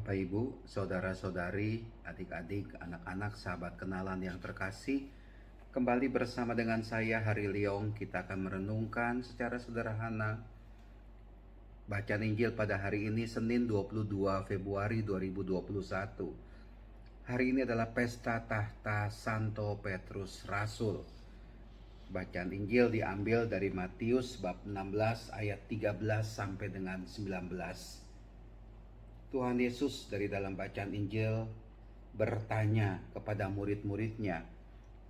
Bapak Ibu, saudara-saudari, adik-adik, anak-anak, sahabat kenalan yang terkasih, kembali bersama dengan saya Hari Liong. Kita akan merenungkan secara sederhana bacaan Injil pada hari ini, Senin 22 Februari 2021. Hari ini adalah pesta tahta Santo Petrus Rasul. Bacaan Injil diambil dari Matius bab 16 ayat 13 sampai dengan 19. Tuhan Yesus dari dalam bacaan Injil bertanya kepada murid-muridnya,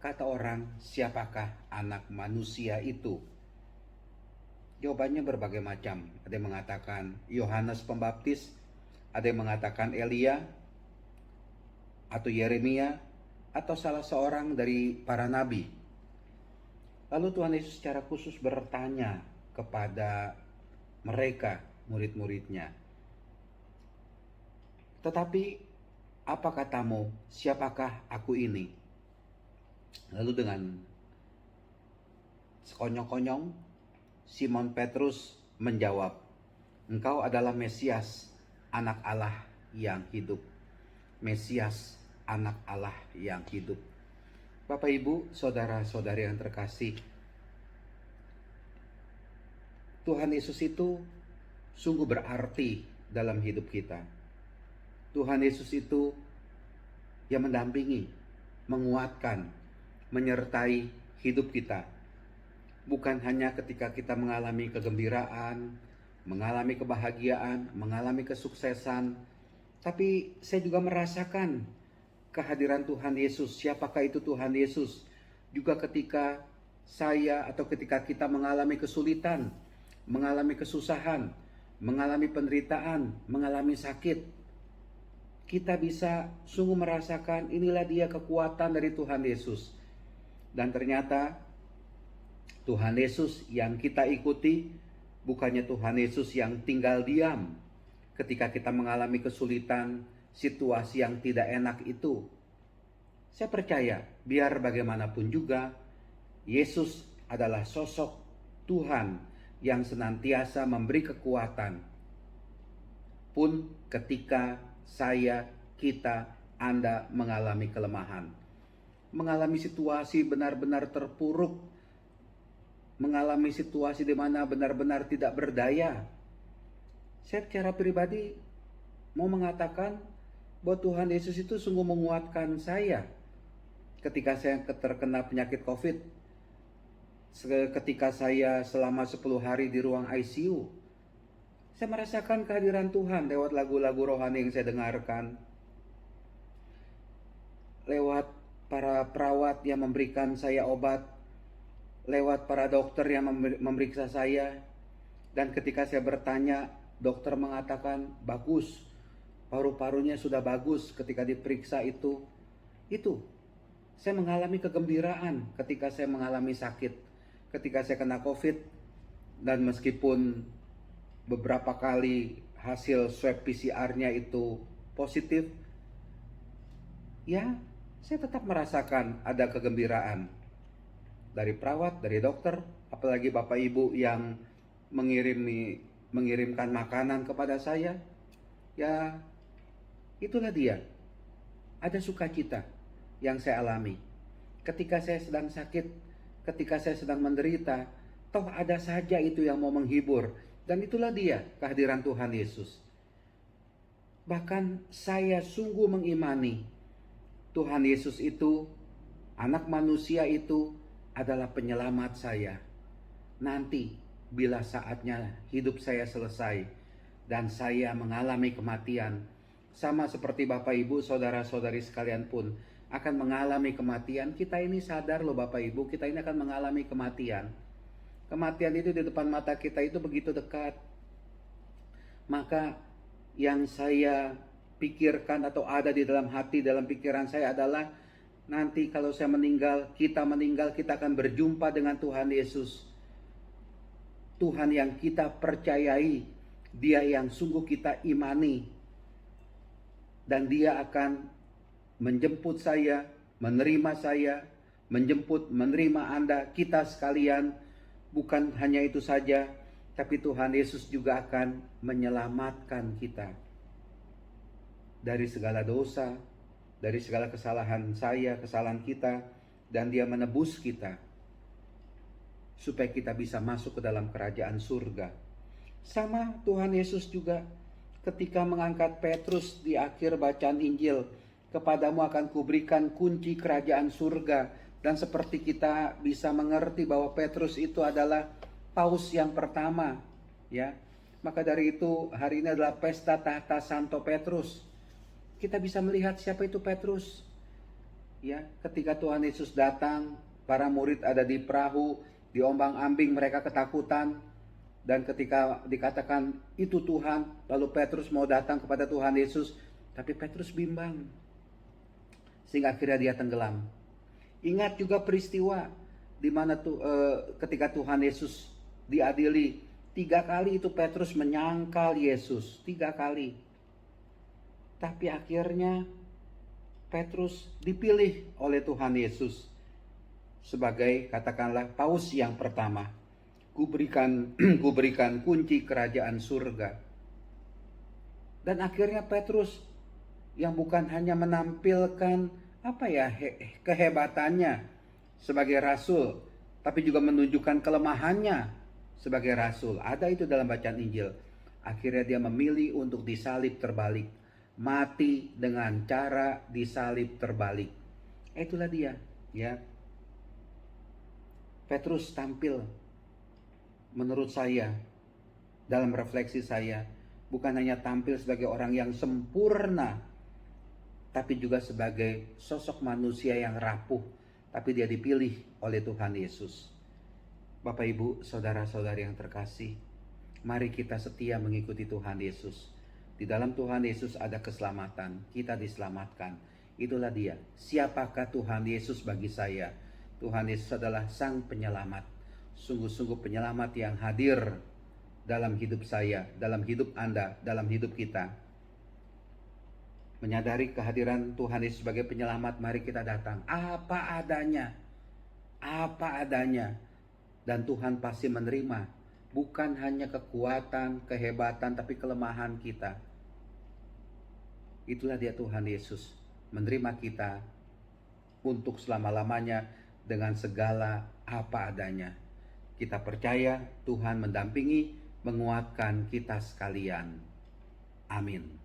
kata orang, siapakah anak manusia itu? Jawabannya berbagai macam. Ada yang mengatakan Yohanes Pembaptis, ada yang mengatakan Elia, atau Yeremia, atau salah seorang dari para nabi. Lalu Tuhan Yesus secara khusus bertanya kepada mereka, murid-muridnya, tetapi apa katamu, siapakah aku ini? Lalu dengan sekonyong-konyong Simon Petrus menjawab, engkau adalah Mesias, anak Allah yang hidup. Mesias, anak Allah yang hidup. Bapak Ibu, saudara-saudari yang terkasih, Tuhan Yesus itu sungguh berarti dalam hidup kita. Tuhan Yesus itu yang mendampingi, menguatkan, menyertai hidup kita. Bukan hanya ketika kita mengalami kegembiraan, mengalami kebahagiaan, mengalami kesuksesan, tapi saya juga merasakan kehadiran Tuhan Yesus. Siapakah itu Tuhan Yesus? Juga ketika saya atau ketika kita mengalami kesulitan, mengalami kesusahan, mengalami penderitaan, mengalami sakit, kita bisa sungguh merasakan inilah dia kekuatan dari Tuhan Yesus. Dan ternyata Tuhan Yesus yang kita ikuti bukannya Tuhan Yesus yang tinggal diam ketika kita mengalami kesulitan, situasi yang tidak enak itu. Saya percaya biar bagaimanapun juga Yesus adalah sosok Tuhan yang senantiasa memberi kekuatan. Pun ketika saya, kita, Anda mengalami kelemahan, mengalami situasi benar-benar terpuruk, mengalami situasi di mana benar-benar tidak berdaya. Saya secara pribadi mau mengatakan bahwa Tuhan Yesus itu sungguh menguatkan saya ketika saya terkena penyakit COVID, ketika saya selama 10 hari di ruang ICU. Saya merasakan kehadiran Tuhan lewat lagu-lagu rohani yang saya dengarkan, lewat para perawat yang memberikan saya obat, lewat para dokter yang memeriksa saya. Dan ketika saya bertanya, dokter mengatakan bagus, paru-parunya sudah bagus ketika diperiksa itu. Saya mengalami kegembiraan ketika saya mengalami sakit, ketika saya kena COVID. Dan meskipun beberapa kali hasil swab PCR-nya itu positif, ya saya tetap merasakan ada kegembiraan dari perawat, dari dokter, apalagi Bapak Ibu yang mengirimkan makanan kepada saya. Ya itulah dia, ada sukacita yang saya alami ketika saya sedang sakit, ketika saya sedang menderita. Toh ada saja itu yang mau menghibur. Dan itulah dia kehadiran Tuhan Yesus. Bahkan saya sungguh mengimani Tuhan Yesus itu, anak manusia itu adalah penyelamat saya. Nanti bila saatnya hidup saya selesai dan saya mengalami kematian, sama seperti Bapak Ibu, saudara-saudari sekalian pun akan mengalami kematian. Kita ini sadar loh Bapak Ibu, kita ini akan mengalami kematian. Kematian itu di depan mata kita itu begitu dekat. Maka yang saya pikirkan atau ada di dalam hati, dalam pikiran saya adalah nanti kalau saya meninggal, kita akan berjumpa dengan Tuhan Yesus. Tuhan yang kita percayai, Dia yang sungguh kita imani. Dan Dia akan menjemput saya, menerima saya, menerima Anda, kita sekalian. Bukan hanya itu saja, tapi Tuhan Yesus juga akan menyelamatkan kita. dari segala dosa, dari segala kesalahan saya, kesalahan kita, dan Dia menebus kita supaya kita bisa masuk ke dalam kerajaan surga. Sama Tuhan Yesus juga ketika mengangkat Petrus di akhir bacaan Injil, kepadamu akan kuberikan kunci kerajaan surga. Dan seperti kita bisa mengerti bahwa Petrus itu adalah paus yang pertama, ya. Maka dari itu hari ini adalah pesta tahta Santo Petrus. Kita bisa melihat siapa itu Petrus. Ya, ketika Tuhan Yesus datang, para murid ada di perahu, diombang-ambing, mereka ketakutan. Dan ketika dikatakan itu Tuhan, lalu Petrus mau datang kepada Tuhan Yesus, tapi Petrus bimbang. Sehingga akhirnya dia tenggelam. Ingat juga peristiwa di mana ketika Tuhan Yesus diadili, 3 kali itu Petrus menyangkal Yesus, 3 kali. Tapi akhirnya Petrus dipilih oleh Tuhan Yesus sebagai, katakanlah, paus yang pertama. Kuberikan kunci kerajaan surga. Dan akhirnya Petrus yang bukan hanya menampilkan kehebatannya sebagai rasul, tapi juga menunjukkan kelemahannya sebagai rasul. Ada itu dalam bacaan Injil. Akhirnya dia memilih untuk disalib terbalik, mati dengan cara disalib terbalik. Itulah dia, ya. Petrus tampil, menurut saya, dalam refleksi saya, bukan hanya tampil sebagai orang yang sempurna, tapi juga sebagai sosok manusia yang rapuh, tapi dia dipilih oleh Tuhan Yesus. Bapak, Ibu, saudara-saudari yang terkasih, mari kita setia mengikuti Tuhan Yesus. Di dalam Tuhan Yesus ada keselamatan, kita diselamatkan. Itulah dia. Siapakah Tuhan Yesus bagi saya? Tuhan Yesus adalah Sang Penyelamat. Sungguh-sungguh penyelamat yang hadir dalam hidup saya, dalam hidup Anda, dalam hidup kita. Menyadari kehadiran Tuhan Yesus sebagai penyelamat, mari kita datang apa adanya, dan Tuhan pasti menerima, bukan hanya kekuatan, kehebatan, tapi kelemahan kita. Itulah dia Tuhan Yesus, menerima kita untuk selama-lamanya dengan segala apa adanya. Kita percaya Tuhan mendampingi, menguatkan kita sekalian. Amin.